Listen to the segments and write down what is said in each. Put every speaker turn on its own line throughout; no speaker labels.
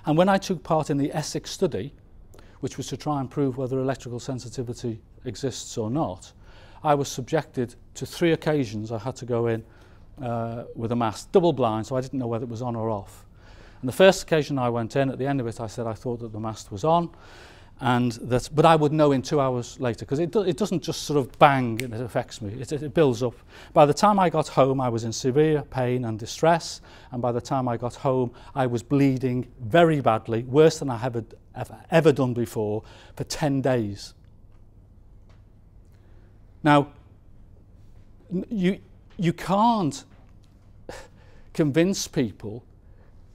And when I took part in the Essex study, which was to try and prove whether electrical sensitivity exists or not, I was subjected to 3 occasions I had to go in with a mast, double blind, so I didn't know whether it was on or off. And the first occasion I went in, at the end of it, I said I thought that the mast was on, but I would know in 2 hours later, because it doesn't just sort of bang and it affects me, it builds up. By the time I got home, I was in severe pain and distress, and by the time I got home, I was bleeding very badly, worse than I have ever done before, for 10 days. Now, you can't convince people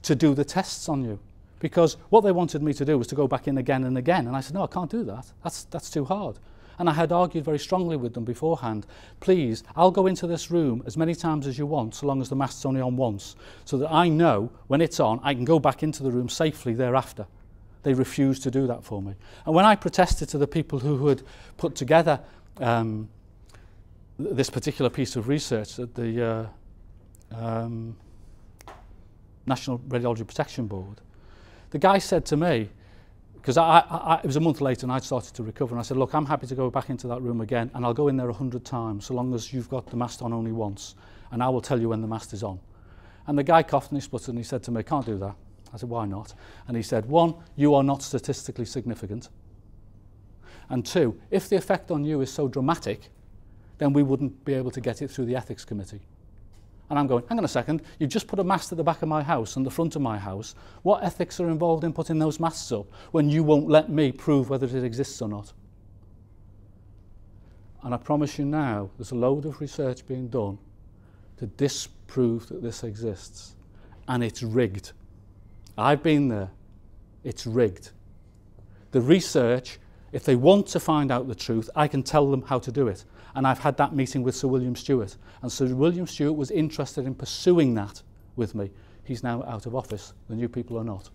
to do the tests on you, because what they wanted me to do was to go back in again and again, and I said, no, I can't do that. That's too hard. And I had argued very strongly with them beforehand. Please, I'll go into this room as many times as you want, so long as the mast's only on once, so that I know when it's on, I can go back into the room safely thereafter. They refused to do that for me. And when I protested to the people who had put together this particular piece of research at the National Radiology Protection Board, the guy said to me, because it was a month later and I'd started to recover, and I said, look, I'm happy to go back into that room again, and I'll go in there 100 times, so long as you've got the mast on only once, and I will tell you when the mast is on. And the guy coughed and he spluttered and he said to me, I can't do that. I said, why not? And he said, 1, you are not statistically significant. And 2, if the effect on you is so dramatic, then we wouldn't be able to get it through the ethics committee. And I'm going, hang on a second, you've just put a mast at the back of my house and the front of my house. What ethics are involved in putting those masts up when you won't let me prove whether it exists or not? And I promise you now, there's a load of research being done to disprove that this exists. And it's rigged. I've been there. It's rigged. The research, if they want to find out the truth, I can tell them how to do it. And I've had that meeting with Sir William Stewart. And Sir William Stewart was interested in pursuing that with me. He's now out of office. The new people are not.